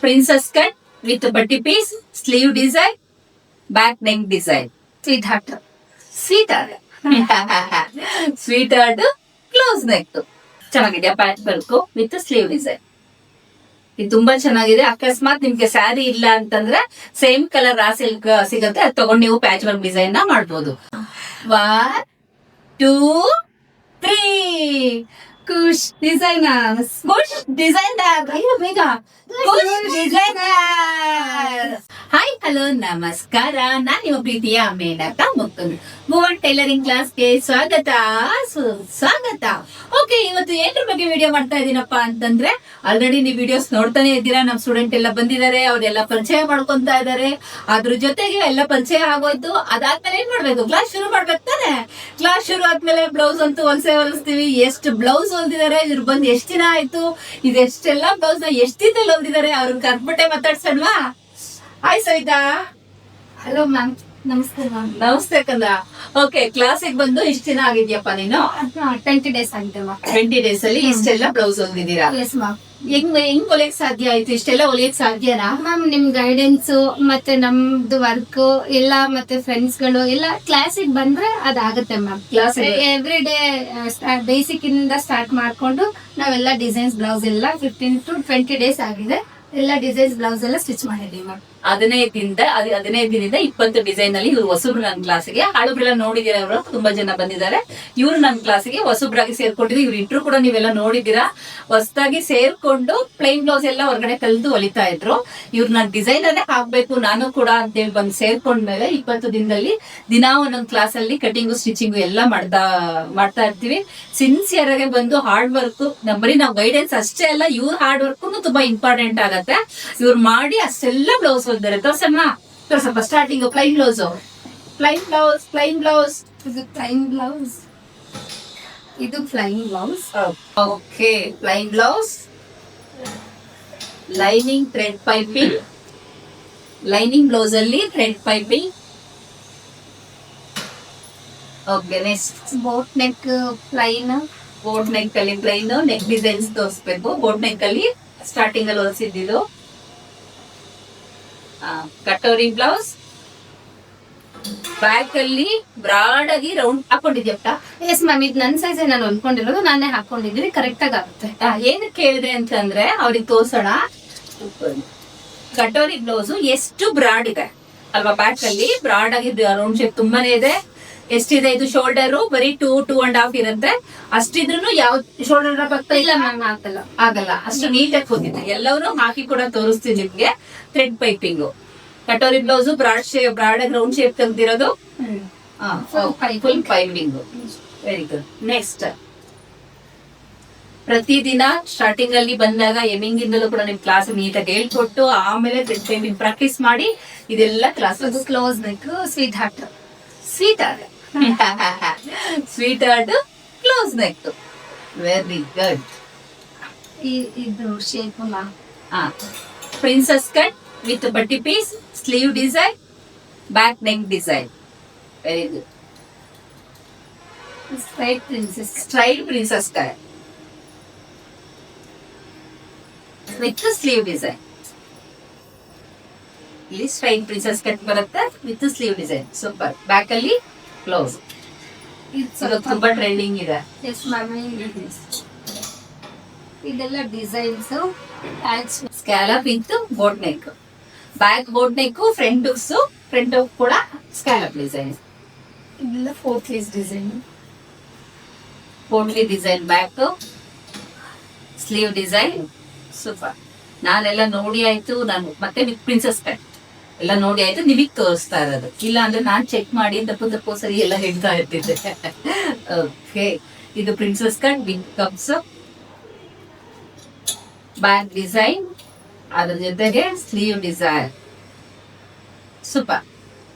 princess cut with butty piece, sleeve design, back neck design. Sweetheart. Sweetheart. Sweetheart, close neck. ಚೆನ್ನಾಗಿದೆಯಾ patch work with sleeve design. ಇದು ತುಂಬಾ ಚೆನ್ನಾಗಿದೆ. ಅಕಸ್ಮಾತ್ ನಿಮ್ಗೆ ಸ್ಯಾರಿ ಇಲ್ಲ ಅಂತಂದ್ರೆ ಸೇಮ್ ಕಲರ್ ರಾ ಸಿಲ್ಕ್ ಸಿಗುತ್ತೆ, ಅದು ತಗೊಂಡು ನೀವು ಪ್ಯಾಚ್ ವರ್ಕ್ ಡಿಸೈನ್ ನ ಮಾಡ್ಬೋದು. 1 2 3 ಖುಷ್ ಡಿಸೈನರ್, ಖುಷ್ ಡಿಸೈನರ್, ಬೇಗ ಖುಷ್ ಡಿಸೈನರ್. ಹಾಯ್ ಹಲೋ ನಮಸ್ಕಾರ, ನಾನ್ ನಿಮ್ಮ ಪ್ರೀತಿಯ ಮೇನಕಾ ಮುಕುಂದ್. ಭುವನ್ ಟೈಲರಿಂಗ್ ಕ್ಲಾಸ್ಗೆ ಸ್ವಾಗತ ಸುಸ್ವಾಗತ. ಓಕೆ, ಇವತ್ತು ಏನ್ರ ಬಗ್ಗೆ ವಿಡಿಯೋ ಮಾಡ್ತಾ ಇದೀನಪ್ಪ ಅಂತಂದ್ರೆ, ಆಲ್ರೆಡಿ ನೀವು ವಿಡಿಯೋಸ್ ನೋಡ್ತಾನೆ ಇದ್ದೀರಾ. ನಮ್ ಸ್ಟೂಡೆಂಟ್ ಎಲ್ಲ ಬಂದಿದ್ದಾರೆ, ಅವ್ರೆಲ್ಲ ಪರಿಚಯ ಮಾಡ್ಕೊಂತ ಇದಾರೆ. ಅದ್ರ ಜೊತೆಗೆ ಎಲ್ಲ ಪರಿಚಯ ಆಗೋಯ್ತು. ಅದಾದ್ಮೇಲೆ ಏನ್ ಮಾಡ್ಬೇಕು, ಕ್ಲಾಸ್ ಶುರು ಮಾಡ್ಬೇಕು ತಾನೆ. ಕ್ಲಾಸ್ ಶುರು ಆದ್ಮೇಲೆ ಬ್ಲೌಸ್ ಅಂತೂ ಹೊಲಿಸ್ತೀವಿ. ಎಷ್ಟು ಬ್ಲೌಸ್ ಹೊಲ್ದಿದ್ದಾರೆ, ಇವ್ರು ಬಂದು ಎಷ್ಟ್ ದಿನ ಆಯ್ತು, ಇದೆಷ್ಟೆಲ್ಲ ಬ್ಲೌಸ್ ನ ಎಷ್ಟ್ ದಿನದಲ್ಲಿ ಹೊಲ್ದಿದ್ದಾರೆ, ಅವ್ರನ್ನ ಕರ್ಬಿಟ್ಟೆ ಮಾತಾಡ್ಸಲ್ವಾ. ಹಾಯ್ ಸವಿತಾ. ಹಲೋ ಮ್ಯಾಮ್, ನಮಸ್ತೆ ಮ್ಯಾಮ್. ನಮಸ್ತೆ ಕಂದ. ಓಕೆ, ಕ್ಲಾಸಿಗೆ ಬಂದು ಇಷ್ಟ ದಿನ ಆಗಿದ್ಯಪ್ಪ ನೀನು? 20 days ಆಗಿದೆ ಮ್ಯಾಮ್. 20 days ಅಲ್ಲಿ ಇಷ್ಟೆಲ್ಲ ಬ್ಲೌಸ್ ಹೊಲ್ದಿದ್ದೀರಾ? Yes ma'am. ಹೆಂಗ್ ಹೊಲಿಯಕ್ ಸಾಧ್ಯ ಆಯ್ತು? ಇಷ್ಟೆಲ್ಲ ಹೊಲಿಯಕ್ ಸಾಧ್ಯನಾ? ಮ್ಯಾಮ್, ನಿಮ್ ಗೈಡೆನ್ಸ್ ಮತ್ತೆ ನಮ್ದು ವರ್ಕ್ ಎಲ್ಲ ಮತ್ತೆ ಫ್ರೆಂಡ್ಸ್ ಗಳು ಎಲ್ಲ ಕ್ಲಾಸಿಗೆ ಬಂದ್ರೆ ಅದಾಗುತ್ತೆ ma'am. Class every day basic ಇಂದ ಸ್ಟಾರ್ಟ್ ಮಾಡ್ಕೊಂಡು ನಾವೆಲ್ಲ ಡಿಸೈನ್ಸ್ ಬ್ಲೌಸ್ ಎಲ್ಲ 15 to 20 days ಆಗಿದೆ. ಎಲ್ಲ ಡಿಸೈನ್ಸ್ ಬ್ಲೌಸ್ ಎಲ್ಲ ಸ್ಟಿಚ್ ಮಾಡಿದೀವಿ ಮ್ಯಾಮ್. 15 ದಿನದಿಂದ 20 ಡಿಸೈನ್ ಅಲ್ಲಿ ಇವ್ರು ಹೊಸಬ್ರು ನನ್ನ ಕ್ಲಾಸಿಗೆ. ಹಳಬ್ರೆಲ್ಲ ನೋಡಿದೀರ, ಅವರು ತುಂಬಾ ಜನ ಬಂದಿದ್ದಾರೆ. ಇವ್ರು ನನ್ನ ಕ್ಲಾಸಿಗೆ ಹೊಸಬ್ರಾಗಿ ಸೇರ್ಕೊಂಡಿದ್ರು. ಇವ್ರ ಇಂಟ್ರು ಕೂಡ ನೀವೆಲ್ಲ ನೋಡಿದೀರಾ. ಹೊಸದಾಗಿ ಸೇರ್ಕೊಂಡು ಪ್ಲೈನ್ ಬ್ಲೌಸ್ ಎಲ್ಲ ಹೊರಗಡೆ ಕಲ್ತು ಹೊಲಿತಾ ಇದ್ರು. ಇವ್ರು ನನ್ನ ಡಿಸೈನ್ ಅನ್ನೇ ಹಾಕ್ಬೇಕು ನಾನು ಕೂಡ ಅಂತೇಳಿ ಬಂದು ಸೇರ್ಕೊಂಡ್ಮೇಲೆ 20 ದಿನದಲ್ಲಿ ದಿನಾ ಒಂದೊಂದು ಕ್ಲಾಸ್ ಅಲ್ಲಿ ಕಟಿಂಗು ಸ್ಟಿಚಿಂಗು ಎಲ್ಲ ಮಾಡ್ತಾ ಇರ್ತೀವಿ. ಸಿನ್ಸಿಯರ್ ಆಗಿ ಬಂದು ಹಾರ್ಡ್ ವರ್ಕ್, ಬರೀ ನಾವು ಗೈಡೆನ್ಸ್ ಅಷ್ಟೇ ಅಲ್ಲ, ಇವ್ರ ಹಾರ್ಡ್ ವರ್ಕ್ ತುಂಬಾ ಇಂಪಾರ್ಟೆಂಟ್ ಆಗತ್ತೆ. ಇವ್ರು ಮಾಡಿ ಅಷ್ಟೆಲ್ಲ ಬ್ಲೌಸ್ ಹೊಲ್ದಾರೆ. ತೋರ್ಸಮ್ಮ ಸ್ಟಾರ್ಟಿಂಗ್ ಪ್ಲೈನ್ ಬ್ಲೌಸ್. ಇದು ಪ್ಲೈನ್ ಬ್ಲೌಸ್, ಇದು plain blouse. Okay, plain blouse, lining thread piping, lining blouse ಅಲ್ಲಿ thread piping. Okay, next boat neck plain. Boat neck ಅಲ್ಲಿ ಪ್ಲೈನ್ ನೆಕ್ ಡಿಸೈನ್ಸ್ ತೋರಿಸ್ಬೇಕು. ಬೋಟ್ ನೆಕ್ ಅಲ್ಲಿ ಸ್ಟಾರ್ಟಿಂಗ್ ಅಲ್ಲಿ ಹೊಲಿಸಿದ್ದು. ಕಟೋರಿ ಬ್ಲೌಸ್, ಬ್ಯಾಕ್ ಅಲ್ಲಿ broad ಆಗಿ ರೌಂಡ್ ಹಾಕೊಂಡಿದ್ಯಪ್ಪ. ಎಸ್ ಮ್ಯಾಮ್, ಇದು ನನ್ನ ಸೈಜ್ ನಾನು ಹೊಲ್ಕೊಂಡಿರೋದು, ನಾನೇ ಹಾಕೊಂಡಿದ್ದೀನಿ. ಕರೆಕ್ಟ್ ಆಗಿ ಆಗುತ್ತೆ. ಏನಕ್ಕೆ ಕೇಳಿದೆ ಅಂತಂದ್ರೆ ಅವ್ರಿಗೆ ತೋರ್ಸೋಣ. ಕಟೋರಿ ಬ್ಲೌಸ್ ಎಷ್ಟು ಬ್ರಾಡ್ ಇದೆ ಅಲ್ವಾ, ಬ್ಯಾಕ್ ಅಲ್ಲಿ ಬ್ರಾಡ್ ಆಗಿ ರೌಂಡ್ ಶೇಪ್ ತುಂಬಾನೇ ಇದೆ. ಎಷ್ಟಿದೆ ಇದು? ಶೋಲ್ಡರ್ ಬರೀ 2.5 ಇರುತ್ತೆ. ಅಷ್ಟಿದ್ರು ಯಾವ ಶೋಲ್ಡರ್ ಆಗ್ತಾ ಇಲ್ಲ ಮ್ಯಾಮ್, ಆಗಲ್ಲ. ಅಷ್ಟು ನೀಟಾಗಿ ಹೋಗಿದೆ. ಎಲ್ಲವನ್ನೂ ಹಾಕಿ ಕೂಡ ತೋರಿಸ್ತೀನಿ ನಿಮ್ಗೆ. Thread piping, katori blouse broad ಆಗಿ ರೌಂಡ್ ಶೇಪ್ ತೆಗ್ದಿರೋದು, full piping. Very good. Next, ಪ್ರತಿದಿನ ಸ್ಟಾರ್ಟಿಂಗ್ ಅಲ್ಲಿ ಬಂದಾಗ ಎಮಿಂಗ್ ಇಂದಲೂ ಕೂಡ ನಿಮ್ ಕ್ಲಾಸ್ ನೀಟಾಗಿ ಹೇಳ್ಕೊಟ್ಟು ಆಮೇಲೆ ಥ್ರೆಡ್ ಪೈಪಿಂಗ್ ಪ್ರಾಕ್ಟೀಸ್ ಮಾಡಿ ಇದೆಲ್ಲ class. Close neck, sweet heart. Sweet heart, close neck. Very good. ಇದು shape ma'am. Princess cut with ಬಟ್ಟಿ piece, sleeve design, back neck design. Very good. Straight princess cut with sleeve design. ಇಲ್ಲಿ straight princess cut ಬರುತ್ತೆ with sleeve design. Super. Back ಅಲ್ಲಿ close. ಇದು ತುಂಬಾ trending ಇದೆ. Yes ma'am, ಇದೆಲ್ಲ designs. Scallop with boat neck, back boat neck, front ಕೂಡ scallop design. ಇದೆಲ್ಲ potlis design. Potli design, back sleeve design. Super. ನಾನೆಲ್ಲ ನೋಡಿ ಆಯ್ತು. ನಾನು ಮತ್ತೆ ಪ್ರಿನ್ಸಸ್ ಕಟ್ ಎಲ್ಲ ನೋಡಿ ಆಯ್ತು, ನಿಮಗ್ ತೋರಿಸ್ತಾ ಇರೋದು. ಇಲ್ಲ ಅಂದ್ರೆ ನಾನ್ ಚೆಕ್ ಮಾಡಿ ದಪ್ಪು ಸರಿ ಎಲ್ಲ ಹೇಳ್ತಾ ಇರ್ತಿದ್ದೆ. ಓಕೆ, ಇದು princess cut with cups, back design, ಅದ್ರ ಜೊತೆಗೆ ಸ್ಲೀವ್ ಡಿಸೈನ್. ಸೂಪರ್.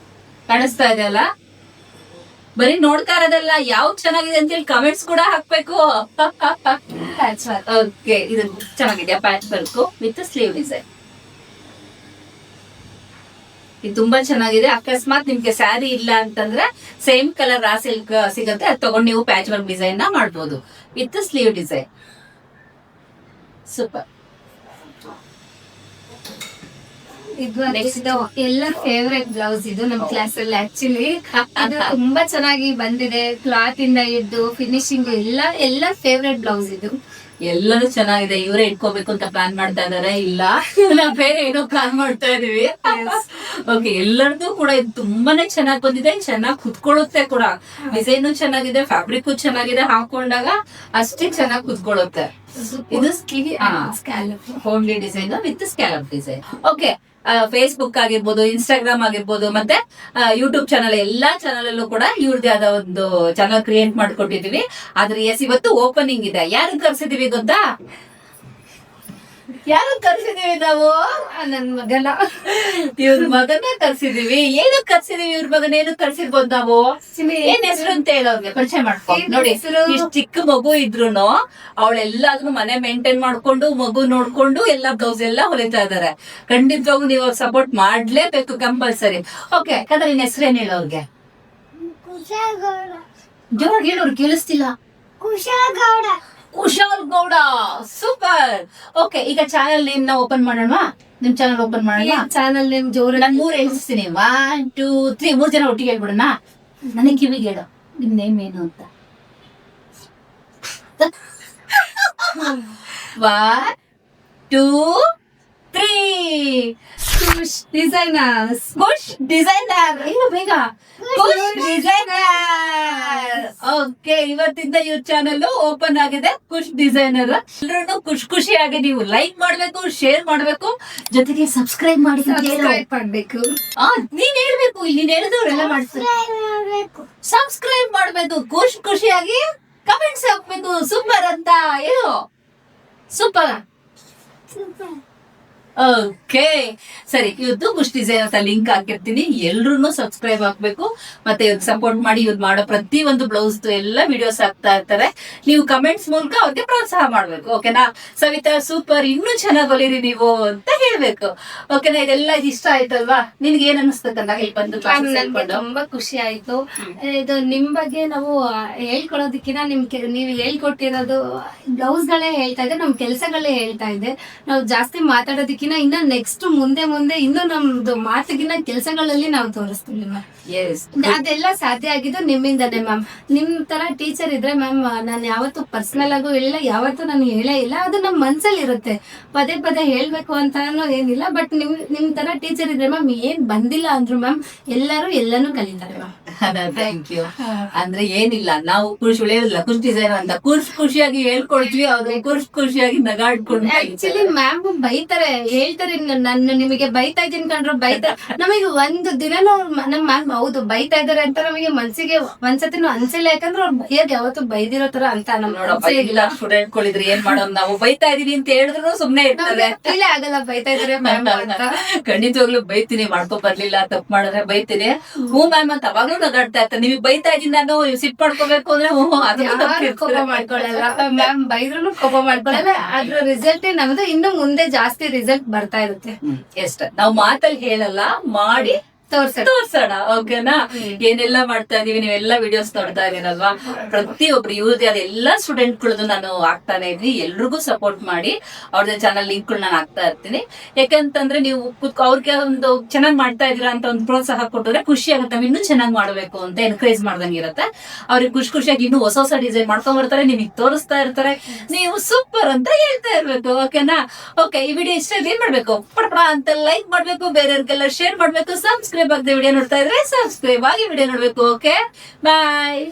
ಕಾಣಿಸ್ತಾ ಇದೆಯಲ್ಲ? ಬರೀ ನೋಡ್ತಾ ಇರೋದಲ್ಲ, ಯಾವ್ದು ಚೆನ್ನಾಗಿದೆ ಅಂತೇಳಿ ಕಮೆಂಟ್ಸ್ ಕೂಡ ಹಾಕ್ಬೇಕು. ಓಕೆ, ಇದು ಚೆನ್ನಾಗಿದೆಯಾ? Patch work with sleeve design. ಇದು ತುಂಬಾ ಚೆನ್ನಾಗಿದೆ. ಅಕಸ್ಮಾತ್ ನಿಮ್ಗೆ ಸ್ಯಾರಿ ಇಲ್ಲ ಅಂತಂದ್ರೆ ಸೇಮ್ ಕಲರ್ ರಾ ಸಿಲ್ಕ್ ಸಿಗುತ್ತೆ, ಅದು ತಗೊಂಡು ನೀವು ಪ್ಯಾಚ್ ವರ್ಕ್ ಡಿಸೈನ್ ನ ಮಾಡ್ಬೋದು ವಿತ್ ಸ್ಲೀವ್ ಡಿಸೈನ್. ಸೂಪರ್. ಇದು Next. ಇದು ಎಲ್ಲರ ಫೇವ್ರೆಟ್ ಬ್ಲೌಸ್ ಇದು ನಮ್ ಕ್ಲಾಸ್ ಅಲ್ಲಿ ಆಕ್ಚುಲಿ ಇದು ತುಂಬಾ ಚೆನ್ನಾಗಿ ಬಂದಿದೆ. ಕ್ಲಾತ್ ಇಂದ ಹಿಡ್ದು ಫಿನಿಶಿಂಗ್ ಎಲ್ಲ ಫೇವ್ರೆಟ್ ಬ್ಲೌಸ್ ಇದು. ಎಲ್ಲರೂ ಚೆನ್ನಾಗಿದೆ. ಇವರೇ ಇಟ್ಕೋಬೇಕು ಅಂತ ಪ್ಲಾನ್ ಮಾಡ್ತಾ ಇದಾರೆ, ಇಲ್ಲ ನಾವ್ ಬೇರೆ ಏನೋ ಪ್ಲಾನ್ ಮಾಡ್ತಾ ಇದೀವಿ. ಓಕೆ, ಎಲ್ಲರದು ಕೂಡ ಇದು ತುಂಬಾನೇ ಚೆನ್ನಾಗಿ ಬಂದಿದೆ, ಚೆನ್ನಾಗಿ ಕುತ್ಕೊಳ್ಳುತ್ತೆ ಕೂಡ. ಡಿಸೈನ್ ಚೆನ್ನಾಗಿದೆ, ಫ್ಯಾಬ್ರಿಕ್ ಚೆನ್ನಾಗಿದೆ, ಹಾಕೊಂಡಾಗ ಅಷ್ಟೇ ಚೆನ್ನಾಗಿ ಕುತ್ಕೊಳ್ಳುತ್ತೆ. ಇದು scallop homely design with scallop design. Okay, Facebook ಆಗಿರ್ಬೋದು, ಇನ್ಸ್ಟಾಗ್ರಾಮ್ ಆಗಿರ್ಬೋದು, ಮತ್ತೆ ಯೂಟ್ಯೂಬ್ ಚಾನಲ್, ಎಲ್ಲಾ ಚಾನಲ್ ಅಲ್ಲೂ ಕೂಡ ಇವ್ರದೇ ಆದ ಒಂದು ಚಾನಲ್ ಕ್ರಿಯೇಟ್ ಮಾಡ್ಕೊಟ್ಟಿದೀವಿ. ಆದ್ರೆ ಎಸ್ ಇವತ್ತು ಓಪನಿಂಗ್ ಇದೆ. ಯಾರು ಕರ್ಸಿದೀವಿ ಗೊತ್ತಾ? ಯಾರು ಕರ್ಸಿದೀವಿ ನಾವು? ನನ್ ಮಗನ ಇವ್ರ ಮಗನ ಕರ್ಸಿದೀವಿ. ಏನು ಕರ್ಸಿದೀವಿ? ಇವ್ರ ಮಗನ ಏನು ಕರ್ಸಿರ್ಬೋದು ನಾವು? ಏನ್ ಹೆಸರು ಅಂತ ಹೇಳೋರ್ಗೆ ಪರಿಚಯ ಮಾಡ್ಕೊಂಡು ನೋಡಿ. ಇಷ್ಟ್ ಚಿಕ್ಕ ಮಗು ಇದ್ರುನು ಅವಳೆಲ್ಲಾದ್ರೂ ಮನೆ ಮೇಂಟೈನ್ ಮಾಡ್ಕೊಂಡು, ಮಗು ನೋಡ್ಕೊಂಡು, ಎಲ್ಲಾ ಬ್ಲೌಸ್ ಎಲ್ಲ ಹೊಲಿತಾ ಇದಾರೆ. ಖಂಡಿತವಾಗೂ ನೀವು ಸಪೋರ್ಟ್ ಮಾಡ್ಲೇಬೇಕು, ಕಂಪಲ್ಸರಿ. ಓಕೆ, ಯಾಕಂದ್ರೆ ನಿನ್ ಹೆಸರು ಏನ್ ಹೇಳೋರ್ಗೆ? ಜೋರಾಗಿ ಹೇಳೋರು ಕೇಳಿಸ್ತಿಲ್ಲ. ಕುಶಾಲ್ ಗೌಡ. ಸೂಪರ್. ಓಕೆ, ಈಗ ಚಾನಲ್ ನೇಮ್ ನ ಓಪನ್ ಮಾಡೋಣ. ನಿಮ್ ಚಾನಲ್ ಓಪನ್ ಮಾಡೋಣ. ಚಾನಲ್ ನೇಮ್ ಜೋರ ನಾನ್ 3 ಹೇಳ್ತೀನಿ. 1 2 3 3 ಜನ ಒಟ್ಟಿಗೆ ಹೇಳ್ಬಿಡೋಣ. ನನಗೆ ಕಿವಿಗೆ ಹೇಳು, ನಿಮ್ ನೇಮ್ ಏನು ಅಂತ. 1 2 3. ಖುಷ್ ಡಿಸೈನರ್ಸ್. ಖುಷ್ ಡಿಸೈನರ್. ಇಲ್ಲ ಬೇಗ, ಖುಷ್ ಡಿಸೈನರ್. ಓಕೆ, ಇವತ್ತಿಂದ ಇವ್ರ ಚಾನಲ್ ಓಪನ್ ಆಗಿದೆ, ಖುಷ್ ಡಿಸೈನರ್. ಎಲ್ಲರೂ ಖುಷಿಯಾಗಿ ನೀವು ಲೈಕ್ ಮಾಡ್ಬೇಕು, ಶೇರ್ ಮಾಡ್ಬೇಕು, ಜೊತೆಗೆ ಸಬ್ಸ್ಕ್ರೈಬ್ ಮಾಡಿ. ಸಬ್ಸ್ಕ್ರೈಬ್ ಮಾಡ್ಬೇಕು. ನೀನ್ ಹೇಳ್ಬೇಕು, ನೀನ್ ಹೇಳಿದವ್ರೆಲ್ಲ ಮಾಡ್ತಾರೆ. ಸಬ್ಸ್ಕ್ರೈಬ್ ಮಾಡ್ಬೇಕು, ಖುಷಿಯಾಗಿ ಕಮೆಂಟ್ಸ್ ಹಾಕ್ಬೇಕು. ಸೂಪರ್ ಅಂತ ಹೇಳು. ಸೂಪರ್. ಓಕೆ, ಸರಿ. ಇವತ್ತು ಖುಷ್ ಡಿಸೈನ್ ಅಂತ ಲಿಂಕ್ ಹಾಕಿರ್ತೀನಿ. ಎಲ್ರು ಸಬ್ಸ್ಕ್ರೈಬ್ ಹಾಕ್ಬೇಕು, ಮತ್ತೆ ಇವ್ರಿಗೆ ಸಪೋರ್ಟ್ ಮಾಡಿ. ಇವ್ರು ಮಾಡೋ ಪ್ರತಿ ಒಂದು ಬ್ಲೌಸ್ ಎಲ್ಲ ವಿಡಿಯೋಸ್ ಹಾಕ್ತಾ ಇರ್ತಾರೆ. ನೀವು ಕಮೆಂಟ್ಸ್ ಮೂಲಕ ಅವ್ರಿಗೆ ಪ್ರೋತ್ಸಾಹ ಮಾಡ್ಬೇಕು. ಓಕೆನಾ? ಸವಿತಾ ಸೂಪರ್, ಇನ್ನೂ ಚೆನ್ನಾಗಿ ಹೊಲಿರಿ ನೀವು ಅಂತ ಹೇಳ್ಬೇಕು. ಓಕೆನಾ? ಇದೆಲ್ಲ ಇಷ್ಟ ಆಯ್ತಲ್ವಾ? ನಿನ್ಗೆ ಏನ್ ಅನಿಸ್ತಕ್ಕಂತ ಇಲ್ಲಿ ಬಂದು ನನ್ಗೆ ತುಂಬಾ ಖುಷಿ ಆಯ್ತು. ಇದು ನಿಮ್ ಬಗ್ಗೆ ನಾವು ಹೇಳ್ಕೊಡೋದಕ್ಕಿಂತ ನೀವು ಹೇಳ್ಕೊಟ್ಟಿರೋದು ಬ್ಲೌಸ್ ಗಳೇ ಹೇಳ್ತಾ ಇದೆ, ನಮ್ ಕೆಲ್ಸಗಳೇ ಹೇಳ್ತಾ ಇದೆ. ನಾವು ಜಾಸ್ತಿ ಮಾತಾಡೋದಕ್ಕಿಂತ ಇನ್ನ ನೆಕ್ಸ್ಟ್ ಮುಂದೆ ಇನ್ನೂ ನಮ್ದು ಮಾತಿಗಿನ ಕೆಲಸಗಳಲ್ಲಿ ನಾವು ತೋರಿಸ್ತೀವಿ ಮ್ಯಾಮ್. ಅದೆಲ್ಲ ಸಾಧ್ಯ ಆಗಿದ್ದು ನಿಮ್ಮಿಂದಾನೆ ಮ್ಯಾಮ್. ನಿಮ್ ತರ ಟೀಚರ್ ಇದ್ರೆ ಮ್ಯಾಮ್, ನಾನು ಯಾವತ್ತು ಪರ್ಸನಲ್ ಆಗು ಹೇಳಿಲ್ಲ, ಯಾವತ್ತು ನಾನು ಹೇಳೇ ಇಲ್ಲ. ಅದು ನಮ್ ಮನ್ಸಲ್ಲಿ ಇರುತ್ತೆ, ಪದೇ ಹೇಳ್ಬೇಕು ಅಂತ ಏನಿಲ್ಲ. ಬಟ್ ನಿಮ್ ತರ ಟೀಚರ್ ಇದ್ರೆ ಮ್ಯಾಮ್, ಏನ್ ಬಂದಿಲ್ಲ ಅಂದ್ರು ಮ್ಯಾಮ್ ಎಲ್ಲಾರು ಎಲ್ಲಾನು ಕಲಿತಾರೆ ಮ್ಯಾಮ್. Thank you. ಅಂದ್ರೆ ಏನಿಲ್ಲ, ನಾವು ಉಳಿಯೋದಿಲ್ಲ, ಖುಷ್ ಡಿಸೈನ್ ಅಂತ ಖುಷಿಯಾಗಿ ಹೇಳ್ಕೊಡ್ತೀವಿ. ಅವ್ರು ಖುಷಿಯಾಗಿ ನಗಾಡ್ಕೊಂಡು. ಆಕ್ಚುಲಿ ಮ್ಯಾಮ್ ಬೈತಾರೆ, ಹೇಳ್ತಾರೆ, ನಾನು ನಿಮಗೆ ಬೈತಾ ಇದ್ದೀನಿ ಕಂಡ್ರು ಬೈತಾರೆ. ನಮಗೆ ಒಂದು ದಿನ ನಮ್ಮ ಮ್ಯಾಮ್ ಹೌದು ಬೈತಾ ಇದಾರೆ ಅಂತ ನಮಗೆ ಮನ್ಸಿಗೆ ಒಂದ್ಸತಿನೂ ಅನ್ಸಿಲ್ಲ. ಯಾಕಂದ್ರೆ ಅವ್ರು ಬೈಯೋದ್ ಯಾವತ್ತು ಬೈದಿರೋ ತರ ಅಂತ ಇಲ್ಲ. ಸ್ಟೂಡೆಂಟ್ ಗಳಿದ್ರೆ ಏನ್ ಮಾಡೋದು, ನಾವು ಬೈತಾ ಇದೀನಿ ಅಂತ ಹೇಳಿದ್ರು ಸುಮ್ನೆ ಇರ್ತಾರೆ. ಫೀಲೇ ಆಗಲ್ಲ ಬೈತಾ ಇದಾರೆ ಮ್ಯಾಮ್ ಅಂತ. ಖಂಡಿತವಾಗ್ಲೂ ಬೈತೀನಿ, ಮಾಡ್ಕೊ ಬರ್ಲಿಲ್ಲ, ತಪ್ಪು ಮಾಡಿದ್ರೆ ಬೈತೀನಿ. ಹ್ಞೂ ಮ್ಯಾಮ್ ಅಂತ ಅವಾಗ್ಲೂ ನಗಾಡ್ತಾ ಇರ್ತಾರೆ. ನಿಮಗೆ ಬೈತಾ ಇದೀನಿ ನಾನು, ಸಿಟ್ ಮಾಡ್ಕೋಬೇಕು ಅಂದ್ರೆ ಕೋಪ ಮಾಡ್ಕೊಳ್ಳಲ್ಲ ಮ್ಯಾಮ್, ಬೈದ್ರು ಕೋಪ ಮಾಡ್ಕೊಳ್ಳಲ್ಲ. ಅದ್ರ ರಿಸಲ್ಟ್ ನಮ್ದು ಇನ್ನು ಮುಂದೆ ಜಾಸ್ತಿ ರಿಸಲ್ಟ್ ಬರ್ತಾ ಇರುತ್ತೆ. ಎಷ್ಟ ನಾವು ಮಾತಲ್ಲಿ ಹೇಳಲ್ಲ, ಮಾಡಿ ತೋರ್ಸೋಣ. ಓಕೆನಾ? ಏನೆಲ್ಲ ಮಾಡ್ತಾ ಇದೀವಿ, ನೀವೆಲ್ಲ ವಿಡಿಯೋಸ್ ನೋಡ್ತಾ ಇದೀರಲ್ವಾ? ಪ್ರತಿಯೊಬ್ರು ಇವ್ರದೇ ಅದ ಎಲ್ಲಾ ಸ್ಟೂಡೆಂಟ್ ಗಳದ್ದು ನಾನು ಹಾಕ್ತಾನೆ ಇದೀನಿ. ಎಲ್ರಿಗೂ ಸಪೋರ್ಟ್ ಮಾಡಿ. ಅವ್ರದ್ದು ಚಾನಲ್ ಲಿಂಕ್ ನಾನು ಹಾಕ್ತಾ ಇರ್ತೀನಿ. ಯಾಕಂತಂದ್ರೆ ನೀವು ಅವ್ರಿಗೆ ಒಂದು ಚೆನ್ನಾಗಿ ಮಾಡ್ತಾ ಇದೀರಾ ಅಂತ ಒಂದು ಪ್ರೋತ್ಸಾಹ ಕೊಟ್ಟಿದ್ರೆ ಖುಷಿ ಆಗುತ್ತೆ. ನಾವು ಇನ್ನೂ ಚೆನ್ನಾಗಿ ಮಾಡ್ಬೇಕು ಅಂತ ಎನ್ಕರೇಜ್ ಮಾಡ್ದಂಗೆ ಇರುತ್ತೆ. ಅವ್ರಿಗೆ ಖುಷಿಯಾಗಿ ಇನ್ನೂ ಹೊಸ ಡಿಸೈನ್ ಮಾಡ್ಕೊಂಡ್ ಬರ್ತಾರೆ, ನಿಮಗೆ ತೋರಿಸ್ತಾ ಇರ್ತಾರೆ. ನೀವು ಸೂಪರ್ ಅಂತ ಹೇಳ್ತಾ ಇರ್ಬೇಕು. ಓಕೆನಾ? ಓಕೆ, ಈ ವಿಡಿಯೋ ಇಷ್ಟ ಏನ್ ಮಾಡ್ಬೇಕು? ಪಡಪಡ ಅಂತ ಲೈಕ್ ಮಾಡ್ಬೇಕು, ಬೇರೆಯವ್ರಿಗೆಲ್ಲ ಶೇರ್ ಮಾಡ್ಬೇಕು. ಸಬ್ಸ್ಕ್ರೈಬ್ ಆಗದೆ ವಿಡಿಯೋ ನೋಡ್ತಾ ಇದ್ರೆ ಸಬ್ಸ್ಕ್ರೈಬ್ ಆಗಿ ವಿಡಿಯೋ ನೋಡ್ಬೇಕು. ಓಕೆ, ಬಾಯ್.